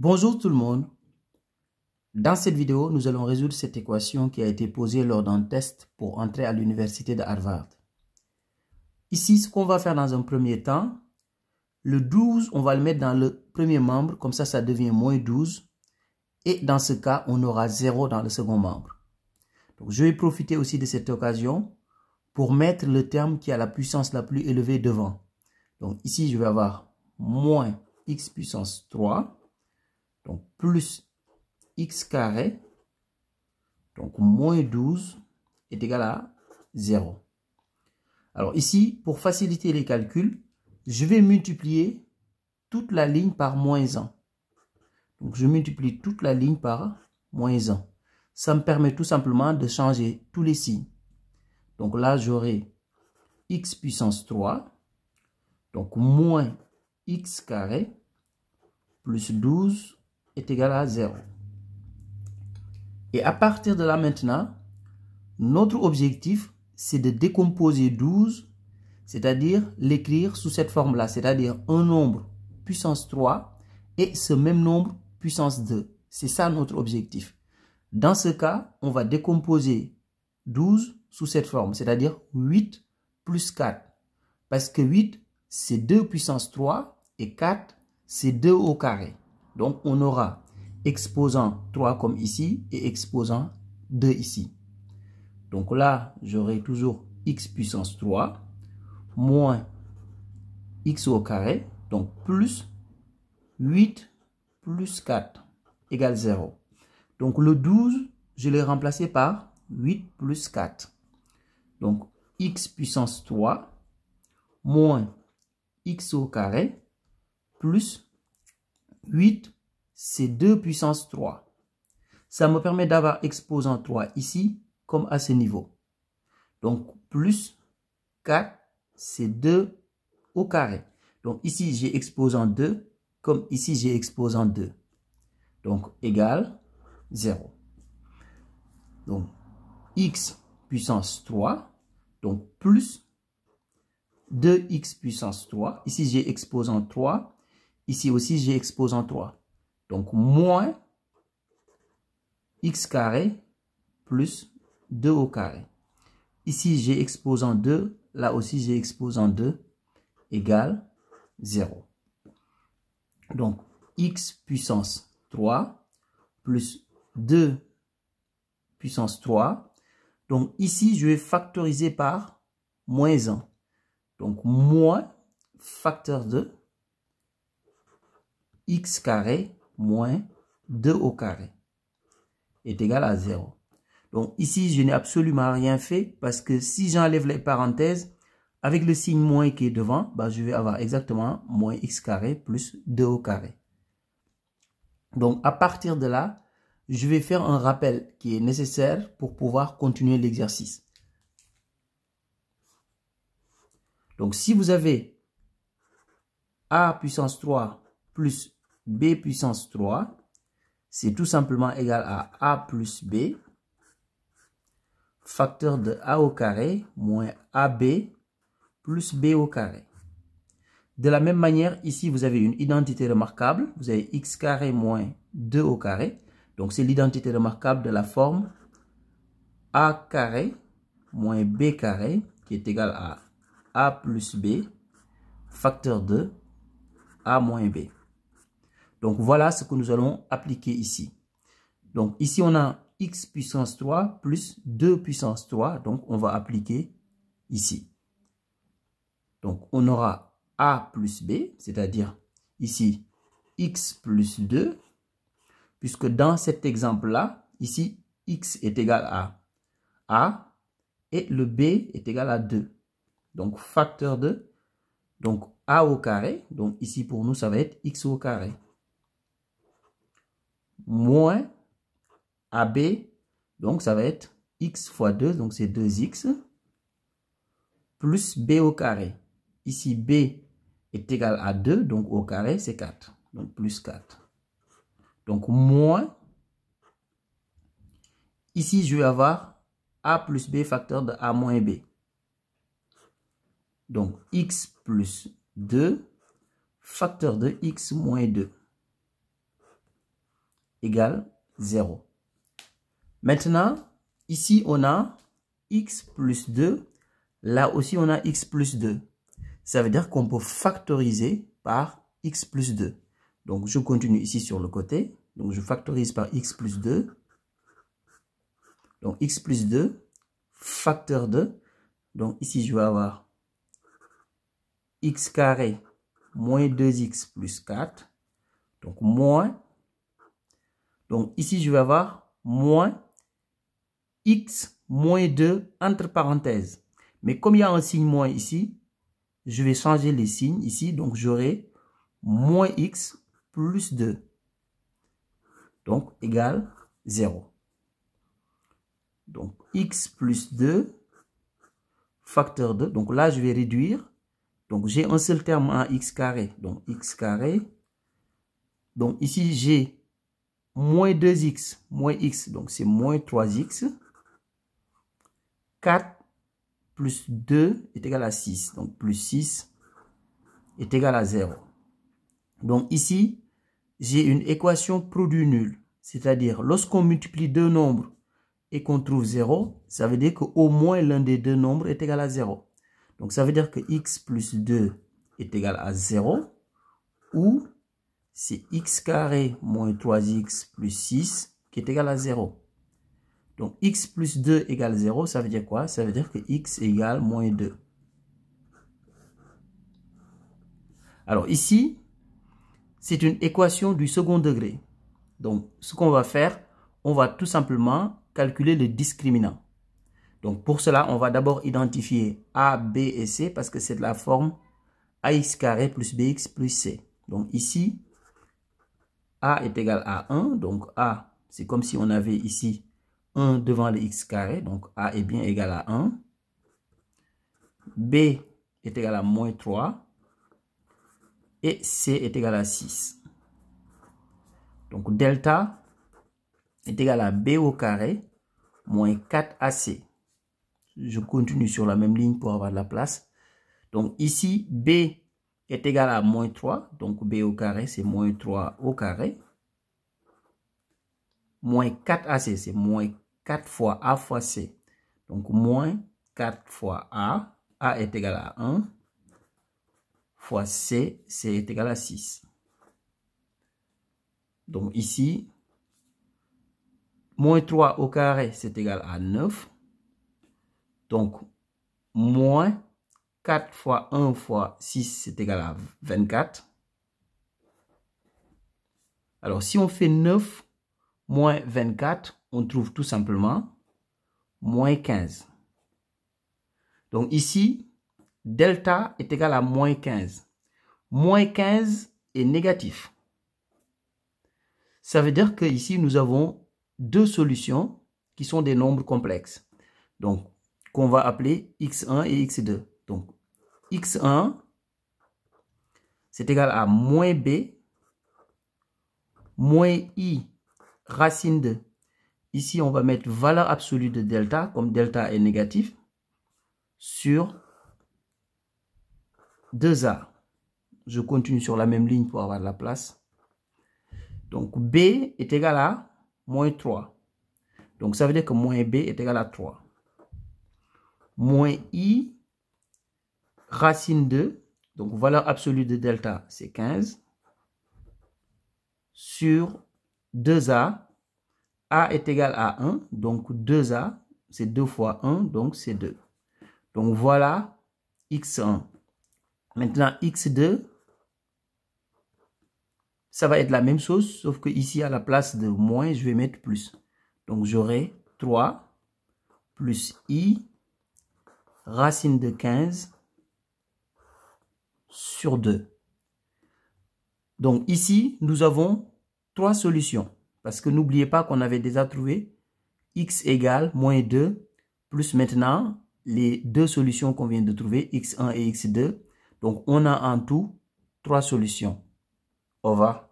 Bonjour tout le monde. Dans cette vidéo, nous allons résoudre cette équation qui a été posée lors d'un test pour entrer à l'université de Harvard. Ici, ce qu'on va faire dans un premier temps, le 12, on va le mettre dans le premier membre, comme ça devient moins 12. Et dans ce cas, on aura 0 dans le second membre. Donc, je vais profiter aussi de cette occasion pour mettre le terme qui a la puissance la plus élevée devant. Donc ici, je vais avoir moins x puissance 3, donc plus x carré, donc moins 12 est égal à 0. Alors ici, pour faciliter les calculs, je vais multiplier toute la ligne par moins 1. Donc je multiplie toute la ligne par moins 1. Ça me permet tout simplement de changer tous les signes. Donc là, j'aurai x puissance 3, donc moins x carré, plus 12 est égal à 0. Et à partir de là maintenant, notre objectif, c'est de décomposer 12, c'est-à-dire l'écrire sous cette forme-là, c'est-à-dire un nombre puissance 3 et ce même nombre puissance 2. C'est ça notre objectif. Dans ce cas, on va décomposer 12 sous cette forme, c'est-à-dire 8 plus 4. Parce que 8, c'est 2 puissance 3 et 4, c'est 2 au carré. Donc, on aura exposant 3 comme ici et exposant 2 ici. Donc là, j'aurai toujours x puissance 3 moins x au carré, donc plus 8 plus 4 égale 0. Donc le 12, je l'ai remplacé par 8 plus 4. Donc x puissance 3 moins x au carré plus 8, c'est 2 puissance 3. Ça me permet d'avoir exposant 3 ici comme à ce niveau. Donc plus 4, c'est 2 au carré. Donc ici, j'ai exposant 2 comme ici, j'ai exposant 2. Donc égal 0. Donc x puissance 3, donc plus 2x puissance 3. Ici, j'ai exposant 3. Ici aussi, j'ai exposant 3. Donc, moins x carré plus 2 au carré. Ici, j'ai exposant 2. Là aussi, j'ai exposant 2 égale 0. Donc, x puissance 3 plus 2 puissance 3. Donc, ici, je vais factoriser par moins 1. Donc, moins facteur de x carré moins 2 au carré est égal à 0. Donc ici, je n'ai absolument rien fait parce que si j'enlève les parenthèses, avec le signe moins qui est devant, je vais avoir exactement moins x carré plus 2 au carré. Donc à partir de là, je vais faire un rappel qui est nécessaire pour pouvoir continuer l'exercice. Donc si vous avez a puissance 3 plus b puissance 3, c'est tout simplement égal à a plus b, facteur de a au carré moins ab plus b au carré. De la même manière, ici, vous avez une identité remarquable. Vous avez x carré moins 2 au carré. Donc, c'est l'identité remarquable de la forme a carré moins b carré qui est égal à a plus b, facteur de a moins b. Donc, voilà ce que nous allons appliquer ici. Donc, ici, on a x puissance 3 plus 2 puissance 3. Donc, on va appliquer ici. Donc, on aura a plus b, c'est-à-dire ici, x plus 2, puisque dans cet exemple-là, ici, x est égal à a et le b est égal à 2. Donc, facteur de, donc a au carré, donc ici pour nous, ça va être x au carré, moins ab, donc ça va être x fois 2, donc c'est 2x, plus b au carré. Ici, b est égal à 2, donc au carré, c'est 4. Donc, plus 4. Donc, moins. Ici, je vais avoir a plus b facteur de a moins b. Donc, x plus 2 facteur de x moins 2. égale 0. Maintenant, ici, on a x plus 2. Là aussi, on a x plus 2. Ça veut dire qu'on peut factoriser par x plus 2. Donc, je continue ici sur le côté. Donc, je factorise par x plus 2. Donc, x plus 2, facteur 2. Donc, ici, je vais avoir x carré moins 2x plus 4. Donc, moins. Donc, ici, je vais avoir moins x moins 2 entre parenthèses. Mais comme il y a un signe moins ici, je vais changer les signes ici. Donc, j'aurai moins x plus 2. Donc, égale 0. Donc, x plus 2, facteur 2. Donc, là, je vais réduire. Donc, j'ai un seul terme en x carré. Donc, x carré. Donc, ici, j'ai moins 2x, moins x. Donc, c'est moins 3x. 4 plus 2 est égal à 6. Donc, plus 6 est égal à 0. Donc, ici, j'ai une équation produit nul. C'est-à-dire, lorsqu'on multiplie deux nombres et qu'on trouve 0, ça veut dire qu'au moins l'un des deux nombres est égal à 0. Donc, ça veut dire que x plus 2 est égal à 0. Ou c'est x carré moins 3x plus 6 qui est égal à 0. Donc, x plus 2 égale 0, ça veut dire quoi? Ça veut dire que x égale moins 2. Alors, ici, c'est une équation du second degré. Donc, ce qu'on va faire, on va tout simplement calculer le discriminant. Donc, pour cela, on va d'abord identifier a, b et c parce que c'est de la forme ax carré plus bx plus c. Donc, ici, a est égal à 1. Donc, a, c'est comme si on avait ici 1 devant le x carré, donc a est bien égal à 1. B est égal à moins 3. Et c est égal à 6. Donc delta est égal à b au carré moins 4ac. Je continue sur la même ligne pour avoir de la place. Donc ici, b est égal à moins 3. Donc b au carré, c'est moins 3 au carré. Moins 4ac, c'est moins 4 fois a fois c. Donc, moins 4 fois a est égal à 1, fois c est égal à 6. Donc, ici, moins 3 au carré, c'est égal à 9. Donc, moins 4 fois 1 fois 6, c'est égal à 24. Alors, si on fait 9 moins 24, on trouve tout simplement moins 15. Donc ici, delta est égal à moins 15. Moins 15 est négatif. Ça veut dire que ici, nous avons deux solutions qui sont des nombres complexes. Donc, qu'on va appeler x1 et x2. Donc, x1, c'est égal à moins b, moins i, racine de. Ici, on va mettre valeur absolue de delta, comme delta est négatif, sur 2a. Je continue sur la même ligne pour avoir de la place. Donc, b est égal à moins 3. Donc, ça veut dire que moins b est égal à 3. Moins i, racine 2. Donc, valeur absolue de delta, c'est 15. Sur 2a. A est égal à 1. Donc, 2a, c'est 2 fois 1. Donc, c'est 2. Donc, voilà x1. Maintenant, x2, ça va être la même chose, sauf que ici, à la place de moins, je vais mettre plus. Donc, j'aurai 3 plus i, racine de 15 sur 2. Donc, ici, nous avons 3 solutions. Parce que n'oubliez pas qu'on avait déjà trouvé x égale moins 2, plus maintenant les deux solutions qu'on vient de trouver, x1 et x2. Donc, on a en tout 3 solutions. Au revoir.